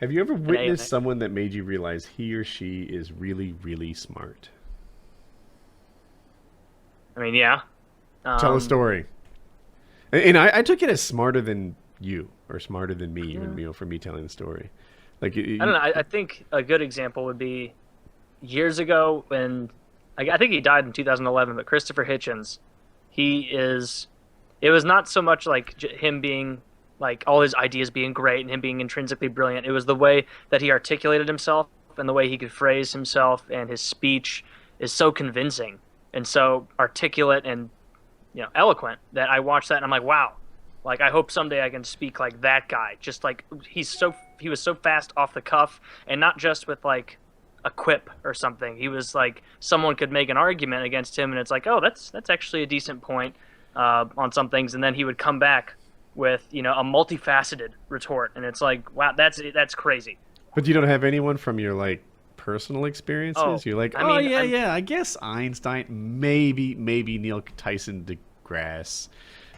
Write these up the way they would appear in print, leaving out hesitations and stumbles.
Have you ever an A in witnessed it. someone that made you realize he or she is really, really smart? I mean, yeah. Tell a Um, story. And I took it as smarter than you, or smarter than me, even, for me telling the story. Like, I don't know. I think a good example would be years ago when I think he died in 2011, but Christopher Hitchens, he is. It was not so much like him being like all his ideas being great and him being intrinsically brilliant. It was the way that he articulated himself and the way he could phrase himself, and his speech is so convincing and so articulate and eloquent that I watched that and I'm like, wow. Like I hope someday I can speak like that guy. Just like he was so fast off the cuff, and not just with like a quip or something. He was like someone could make an argument against him, and it's like, oh, that's actually a decent point on some things, and then he would come back with a multifaceted retort, and it's like, wow, that's crazy. but you don't have anyone from your like personal experiences. Oh, You're like, I oh mean, yeah, yeah. I guess Einstein, maybe Neil Tyson deGrasse.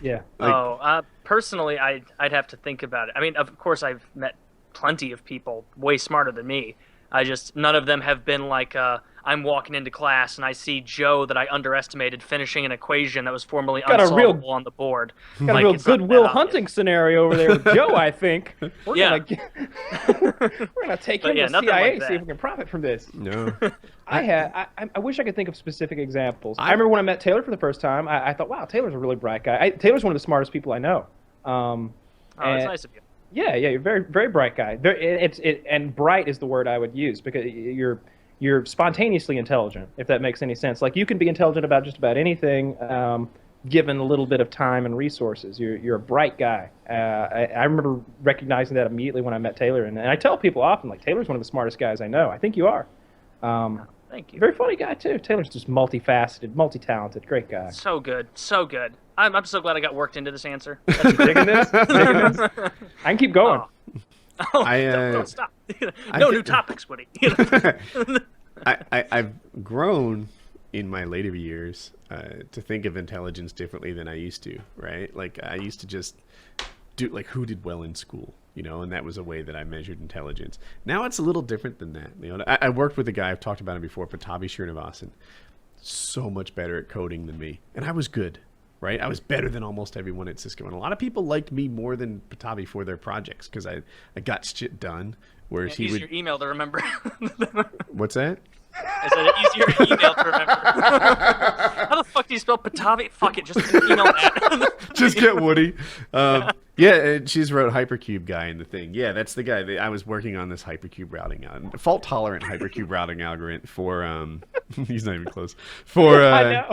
Yeah. Like, personally, I'd have to think about it. I mean, of course, I've met plenty of people way smarter than me. None of them have been like, I'm walking into class and I see Joe that I underestimated finishing an equation that was formerly Got a real- unsolvable on the board. Got Like, a real it's not Goodwill that Hunting scenario over there with Joe, I think. We're Yeah. gonna take But him yeah, to nothing CIA, like see that. if we can profit from this. no. I wish I could think of specific examples. I remember when I met Taylor for the first time, I thought, wow, Taylor's a really bright guy. Taylor's one of the smartest people I know. Oh, that's nice of you. Yeah, you're very, very bright guy. And bright is the word I would use, because you're spontaneously intelligent, if that makes any sense. Like, you can be intelligent about just about anything, given a little bit of time and resources. You're a bright guy. I remember recognizing that immediately when I met Taylor, and I tell people often, like, Taylor's one of the smartest guys I know. I think you are. Thank you. Very funny guy too. Taylor's just multifaceted, multi-talented, great guy. So good, so good. I'm so glad I got worked into this answer. Digging this? Digging this? I can keep going. Oh, I, don't stop. I No thi- new topics, Woody. I've grown in my later years to think of intelligence differently than I used to, right? Like, I used to just do, like, who did well in school, and that was a way that I measured intelligence. Now it's a little different than that. I worked with a guy, I've talked about him before, Patavi Srinivasan, so much better at coding than me. And I was good, right? I was better than almost everyone at Cisco. And a lot of people liked me more than Patavi for their projects because I got shit done. Whereas he Use would... your email to remember. What's that? I said it easier email to remember. How the fuck do you spell Patavi? Fuck it, just email that. Just get Woody. Yeah, and she's wrote Hypercube guy in the thing. Yeah, that's the guy. I was working on this Hypercube routing, fault tolerant Hypercube routing algorithm for he's not even close for I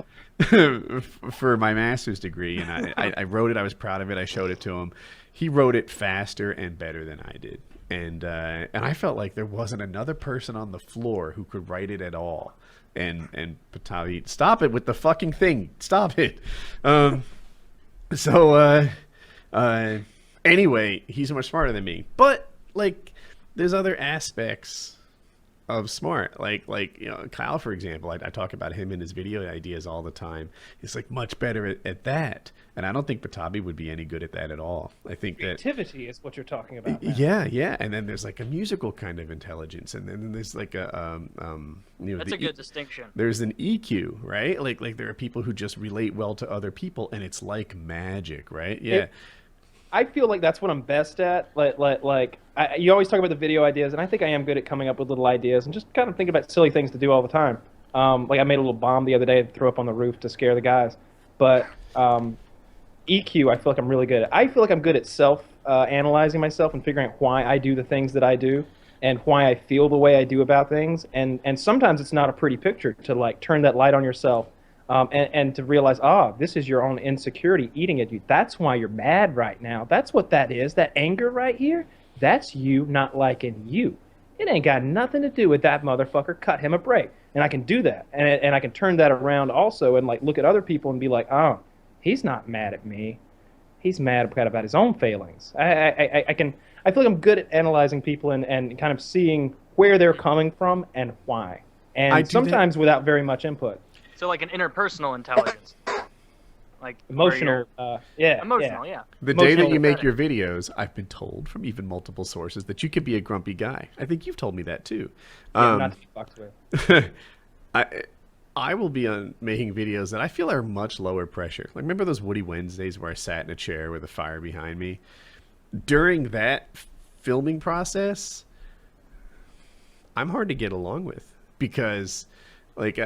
know. for my master's degree, and I wrote it. I was proud of it. I showed it to him. He wrote it faster and better than I did, and I felt like there wasn't another person on the floor who could write it at all. And Patavi, stop it with the fucking thing. Stop it. Anyway, he's so much smarter than me. But like, there's other aspects of smart. Like Kyle, for example. I talk about him and his video ideas all the time. He's like much better at that, and I don't think Patavi would be any good at that at all. I think that Creativity is what you're talking about now. yeah. And then there's like a musical kind of intelligence, and then there's like a That's a good distinction. There's an EQ, right? Like there are people who just relate well to other people, and it's like magic, right? Yeah. I feel like that's what I'm best at. You always talk about the video ideas, and I think I am good at coming up with little ideas and just kind of thinking about silly things to do all the time. Like I made a little bomb the other day to throw up on the roof to scare the guys. But EQ, I feel like I'm really good at. I feel like I'm good at analyzing myself and figuring out why I do the things that I do and why I feel the way I do about things. And sometimes it's not a pretty picture to like turn that light on yourself. And to realize, this is your own insecurity eating at you. That's why you're mad right now. That's what that is. That anger right here, that's you not liking you. It ain't got nothing to do with that motherfucker. Cut him a break. And I can do that. And I can turn that around also and like look at other people and be like, he's not mad at me. He's mad about his own failings. I feel like I'm good at analyzing people and kind of seeing where they're coming from and why. And sometimes without very much input. So like an interpersonal intelligence. Like Emotional. Yeah. Emotional, yeah. The day that Emotional you make pathetic. your videos, I've been told from even multiple sources that you could be a grumpy guy. I think you've told me that too. Yeah, not to be fucked with. I I will be on making videos that I feel are much lower pressure. Like remember those Woody Wednesdays where I sat in a chair with a fire behind me? During that filming process, I'm hard to get along with because like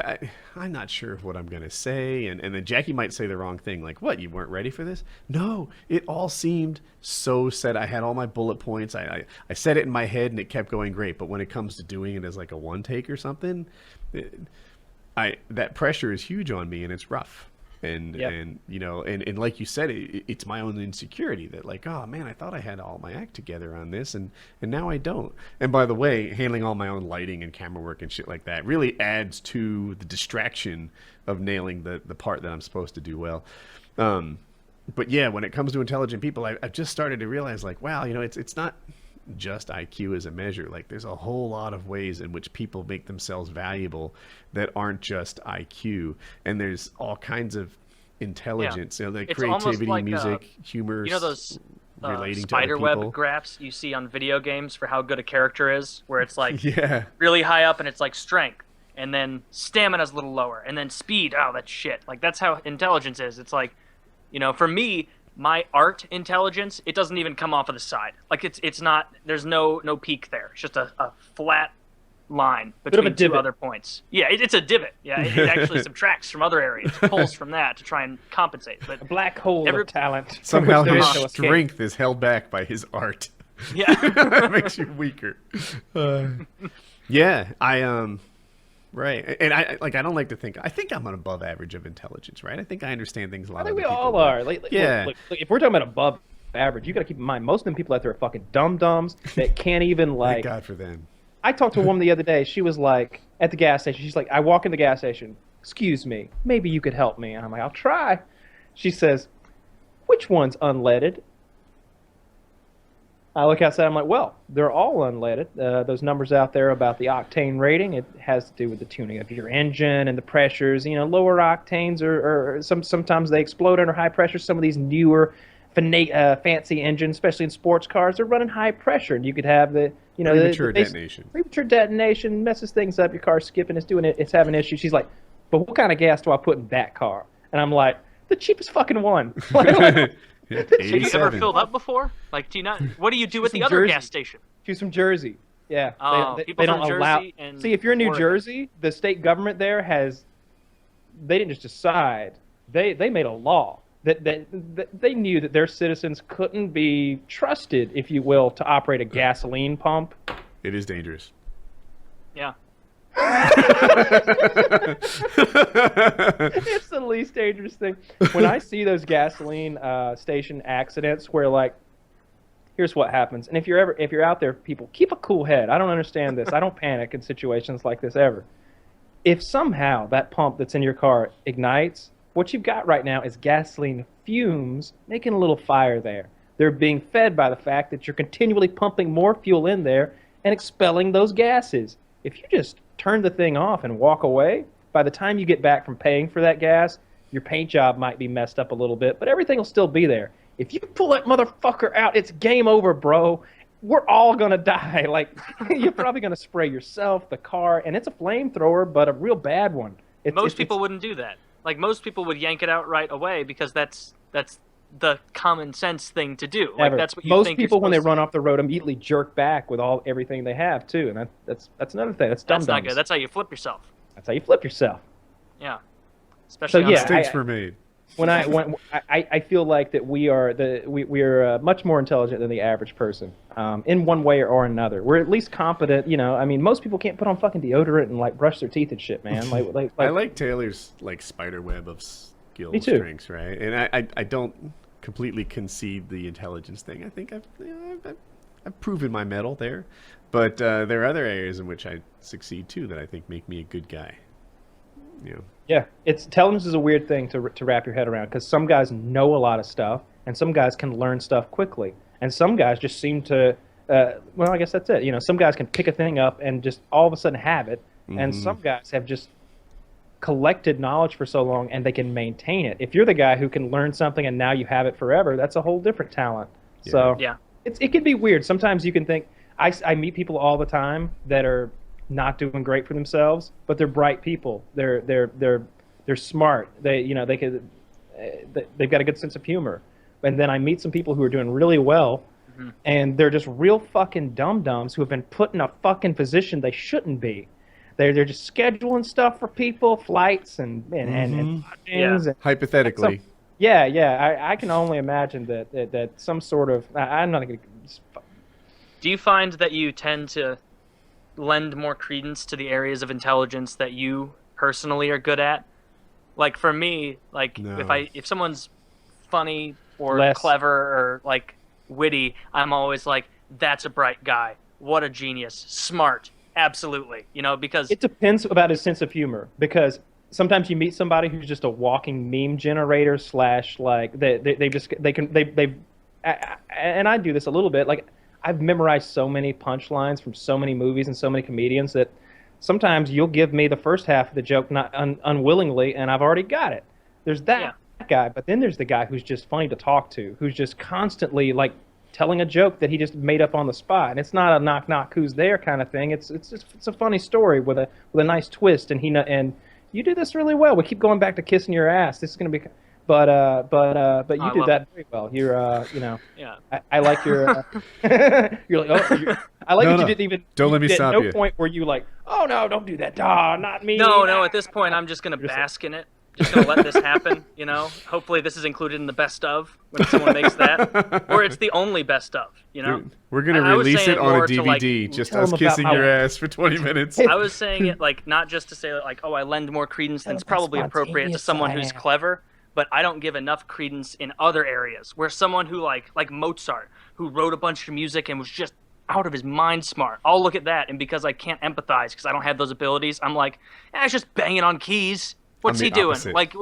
I'm not sure of what I'm gonna say, and then Jackie might say the wrong thing. Like, what? You weren't ready for this? No, it all seemed so set. I had all my bullet points. I said it in my head, and it kept going great. But when it comes to doing it as like a one take or something, that pressure is huge on me, and it's rough. And you know, and like you said, it's my own insecurity that like, oh man, I thought I had all my act together on this, and now I don't. And by the way, handling all my own lighting and camera work and shit like that really adds to the distraction of nailing the part that I'm supposed to do well. But yeah, when it comes to intelligent people, I've just started to realize like, wow, you know, it's not just IQ as a measure. Like there's a whole lot of ways in which people make themselves valuable that aren't just IQ, and there's all kinds of intelligence, you know, like It's almost creativity, like, music, humor, You know those relating to spider other web people. graphs you see on video games for how good a character is, where it's like Yeah, really high up and it's like strength, and then stamina's a little lower, and then speed. Oh, that's shit. Like that's how intelligence is. It's like, you know, for me, my art intelligence, it doesn't even come off of the side. Like it's not. There's no peak there. It's just a flat line Bit of a between two divot. other points. Yeah, it's a divot. Yeah, it actually subtracts from other areas, pulls from that to try and compensate. But A black hole of talent. from somehow which there his is no escape. strength is held back by his art. yeah, That makes you weaker. Yeah, right, and I don't like to think. I think I'm an above average of intelligence, right? I think I understand things a lot. I think other we people all don't. are. Yeah. Look, if we're talking about above average, you got to keep in mind most of them people out there are fucking dum dums that can't even Thank like. God for them. I talked to a woman the other day. She was like at the gas station. She's like, I walk in the gas station. Excuse me, maybe you could help me. And I'm like, I'll try. She says, which one's unleaded? I look outside. I'm like, well, they're all unleaded. Those numbers out there about the octane rating, it has to do with the tuning of your engine and the pressures. You know, lower octanes or sometimes they explode under high pressure. Some of these newer, fancy engines, especially in sports cars, are running high pressure, and you could have the Premature detonation. Premature detonation messes things up. Your car's skipping. It's having issues. She's like, but what kind of gas do I put in that car? And I'm like, the cheapest fucking one. Yeah, Have you ever 87. filled up before? Like, do you not? What do you do at the from other Jersey. gas station? She's from Jersey. Yeah. Oh, they people don't from allow. Jersey and See, if you're in New Oregon. Jersey, the state government there has. They didn't just decide. They made a law that they knew that their citizens couldn't be trusted, if you will, to operate a gasoline pump. It is dangerous. Yeah. It's the least dangerous thing. When I see those gasoline station accidents where like, here's what happens. And if you're out there, people, keep a cool head. I don't understand this. I don't panic in situations like this ever. If somehow that pump that's in your car ignites, what you've got right now is gasoline fumes making a little fire there. They're being fed by the fact that you're continually pumping more fuel in there and expelling those gases. If you just turn the thing off and walk away, by the time you get back from paying for that gas, your paint job might be messed up a little bit, but everything will still be there. If you pull that motherfucker out, it's game over, bro. We're all gonna die. Like, you're probably gonna spray yourself, the car, and it's a flamethrower, but a real bad one. Most people wouldn't do that. Like, most people would yank it out right away because that's the common sense thing to do. Like, that's what you Most think you're people, when they supposed run off the road, immediately jerk back with everything they have too, and that's another thing. That's dumb. That's not good. That's how you flip yourself. That's how you flip yourself. Yeah. Especially So, on yeah, Mistakes were made. When I feel like that we are much more intelligent than the average person, in one way or another. We're at least competent. You know, I mean, most people can't put on fucking deodorant and like brush their teeth and shit, man. I like Taylor's like spider web of skill Me too. strengths, right? And I don't completely concede the intelligence thing. I think I've proven my mettle there, but there are other areas in which I succeed too that I think make me a good guy. You know. Yeah, intelligence is a weird thing to wrap your head around because some guys know a lot of stuff and some guys can learn stuff quickly, and some guys just seem to. Well, I guess that's it. You know, some guys can pick a thing up and just all of a sudden have it, and some guys have just collected knowledge for so long and they can maintain it. If you're the guy who can learn something and now you have it forever, that's a whole different talent. Yeah. So Yeah. it can be weird. Sometimes you can think, I meet people all the time that are not doing great for themselves, but they're bright people. They're smart. They've got a good sense of humor. And then I meet some people who are doing really well, and they're just real fucking dum-dums who have been put in a fucking position they shouldn't be. They're just scheduling stuff for people, flights and lodgings. And hypothetically. I can only imagine that some sort of I'm not going to. Do you find that you tend to lend more credence to the areas of intelligence that you personally are good at? Like for me, like No. if someone's funny or Less. clever or like witty, I'm always like, that's a bright guy. What a genius. Smart. Absolutely. You know, because It depends about his sense of humor, because sometimes you meet somebody who's just a walking meme generator / like and I do this a little bit. Like I've memorized so many punchlines from so many movies and so many comedians that sometimes you'll give me the first half of the joke not unwillingly, and I've already got it. There's that guy, but then there's the guy who's just funny to talk to, who's just constantly like telling a joke that he just made up on the spot, and it's not a knock knock who's there kind of thing. It's a funny story with a nice twist, and you do this really well. We keep going back to kissing your ass. This is gonna be, but you do that very well. You're I like your you're like I like that you didn't even don't let me at stop no you. point where you like, oh no, don't do that, not me. No, at this point I'm just gonna bask in it. Just gonna let this happen, you know. Hopefully this is included in the best of when someone makes that, or it's the only best of, you know. We're gonna I was release saying it on a more to, like, DVD, just tell us them about kissing how- your ass for 20 minutes. I was saying it like not just to say like, oh, I lend more credence than it's probably appropriate to someone who's clever, but I don't give enough credence in other areas where someone who like Mozart, who wrote a bunch of music and was just out of his mind smart. I'll look at that, and because I can't empathize because I don't have those abilities, I'm like, it's just banging on keys. What's I'm he the doing? opposite. Like,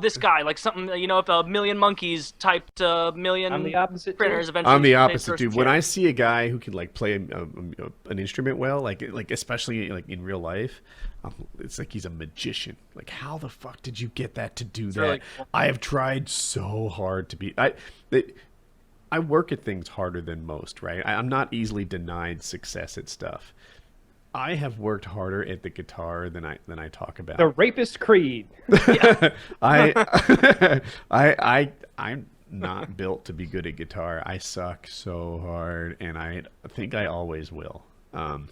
this guy, like something, you know, if a million monkeys typed a million I'm the opposite, printers too. eventually. I'm the made opposite, first dude. When chip. I see a guy who can like play an instrument well, like especially like in real life, it's like he's a magician. Like, how the fuck did you get that to do that? really cool. I have tried so hard to be. I work at things harder than most, right? I'm not easily denied success at stuff. I have worked harder at the guitar than I talk about. The Rapist Creed. I'm not built to be good at guitar. I suck so hard, and I think I always will. And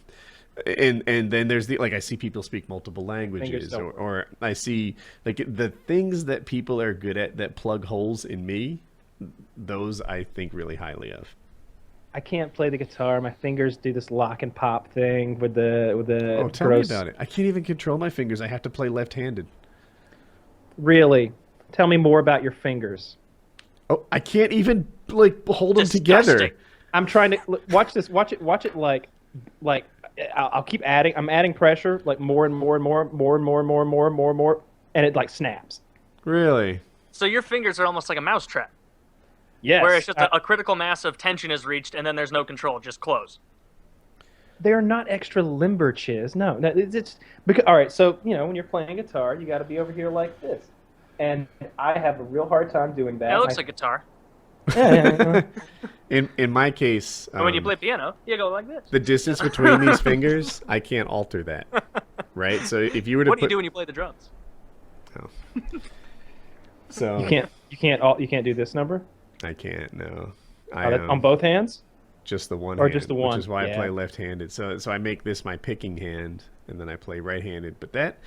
then there's I see people speak multiple languages, or I see like the things that people are good at that plug holes in me. Those I think really highly of. I can't play the guitar. My fingers do this lock and pop thing with the Oh, tell gross. me about it. I can't even control my fingers. I have to play left-handed. Really? Tell me more about your fingers. Oh, I can't even like hold them together. Disgusting. I'm trying to watch this. Watch it. Like I'll keep adding. I'm adding pressure, like more and more and more, and it like snaps. Really? So your fingers are almost like a mousetrap, Yes. where it's just a critical mass of tension is reached, and then there's no control, just close. They're not extra limber, Chiz. No, it's because all right. So when you're playing guitar, you got to be over here like this, and I have a real hard time doing that. That looks like guitar. Yeah. In my case, But when you play piano, you go like this. the distance between these fingers, I can't alter that. Right? So if you were to What do you do when you play the drums? So You can't do this number. I can't. No. On both hands. Just the one Or hand, just the one, which is why I yeah. play left-handed. So I make this my picking hand, and then I play right-handed. But that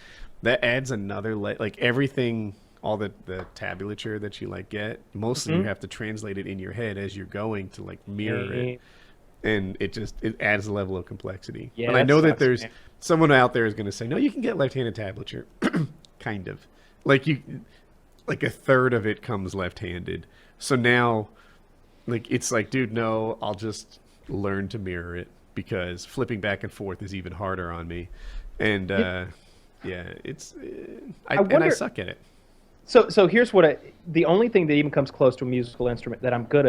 adds another like everything, all the tabulature that you like get. Mostly you have to translate it in your head as you're going to like mirror it, and it adds a level of complexity. Yeah, and I know that sucks, there's man. someone out there is going to say, no, you can get left-handed tablature, kind of like a third of it comes left-handed. So now. Like, it's like, dude, no, I'll just learn to mirror it because flipping back and forth is even harder on me. And, I suck at it. So here's the only thing that even comes close to a musical instrument that I'm good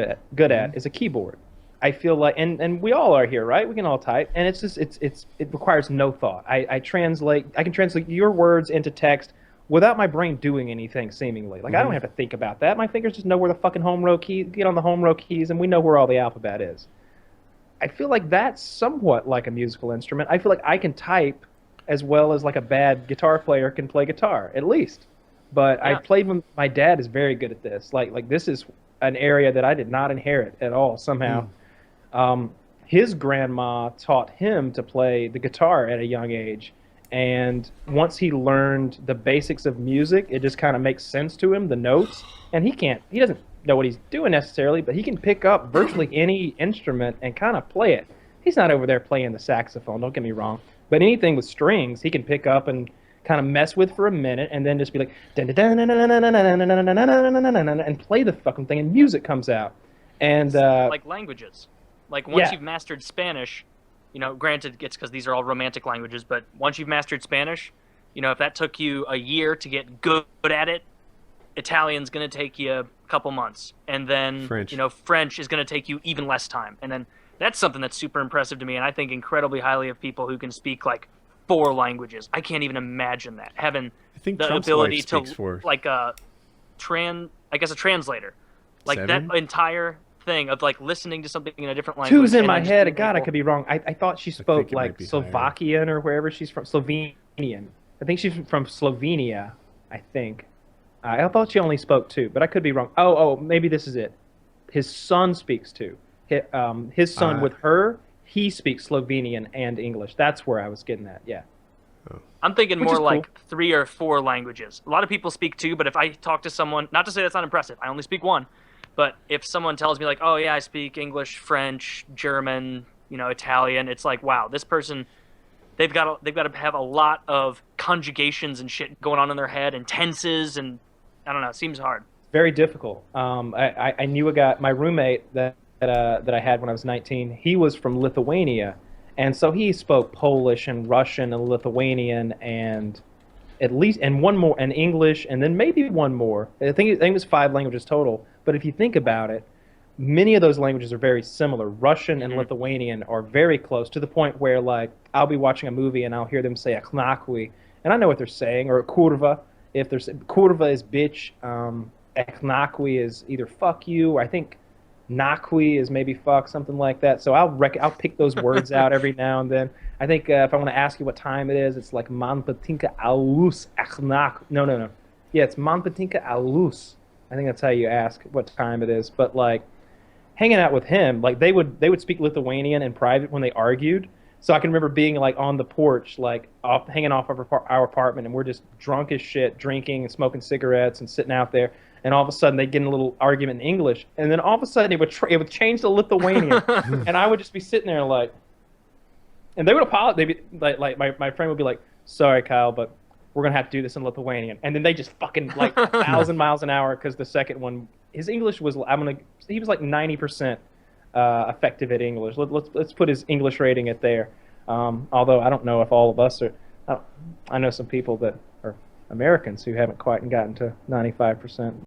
at is a keyboard. I feel like, and we all are here, right? We can all type, and it's just it requires no thought. I can translate your words into text without my brain doing anything seemingly. Like I don't have to think about that. My fingers just know where the fucking home row key, get on the home row keys, and we know where all the alphabet is. I feel like that's somewhat like a musical instrument. I feel like I can type as well as like a bad guitar player can play guitar, at least. But I played when my dad is very good at this. Like this is an area that I did not inherit at all somehow. His grandma taught him to play the guitar at a young age. And once he learned the basics of music, it just kind of makes sense to him, the notes. And he doesn't know what he's doing necessarily, but he can pick up virtually any instrument and kind of play it. He's not over there playing the saxophone, don't get me wrong. But anything with strings, he can pick up and kind of mess with for a minute and then just be like, and play the fucking thing, and music comes out. And like languages. Like once you've mastered Spanish, you know, granted it's because these are all romantic languages, but once you've mastered Spanish, you know, if that took you a year to get good at it, Italian's going to take you a couple months. And then, you know, French is going to take you even less time. And then that's something that's super impressive to me, and I think incredibly highly of people who can speak like 4 languages. I can't even imagine that, having the ability to like a translator, like 7? that entire thing of like listening to something in a different language. 2's in my head. God, I could be wrong. I thought she spoke like Slovakian or wherever she's from. Slovenian. I think she's from Slovenia. I think. I thought she only spoke 2, but I could be wrong. Oh, maybe this is it. His son speaks 2. His son with her, he speaks Slovenian and English. That's where I was getting at. Yeah. I'm thinking more like 3 or 4 languages. A lot of people speak 2, but if I talk to someone, not to say that's not impressive, I only speak 1. But if someone tells me like, oh yeah, I speak English, French, German, you know, Italian, it's like, wow, this person, they've got to have a lot of conjugations and shit going on in their head and tenses, and I don't know, it seems hard. Very difficult. I knew a guy, my roommate that I had when I was 19. He was from Lithuania, and so he spoke Polish and Russian and Lithuanian and one more, and English, and then maybe one more. I think it was 5 languages total. But if you think about it, many of those languages are very similar. Russian and Lithuanian are very close, to the point where, like, I'll be watching a movie and I'll hear them say "ekhnakwi," and I know what they're saying, or "kurva." If there's "kurva" is bitch, "ekhnakwi" is either "fuck you," I think "nakwi" is maybe "fuck," something like that. So I'll pick those words out every now and then. I think if I want to ask you what time it is, it's like "man patinka alus echnak." No. Yeah, it's "man patinka alus." I think that's how you ask what time it is. But like hanging out with him, like they would speak Lithuanian in private when they argued. So I can remember being like on the porch, like hanging off of our apartment, and we're just drunk as shit, drinking and smoking cigarettes and sitting out there. And all of a sudden they get in a little argument in English, and then all of a sudden it would change to Lithuanian, and I would just be sitting there like, and they would apologize. They'd be like my friend would be like, "Sorry, Kyle, but we're gonna have to do this in Lithuanian," and then they just fucking like 1,000 miles an hour, because the second one, his English was he was like 90% effective at English. Let's put his English rating at there. Although I don't know if all of us are. I know some people that are Americans who haven't quite gotten to 95%.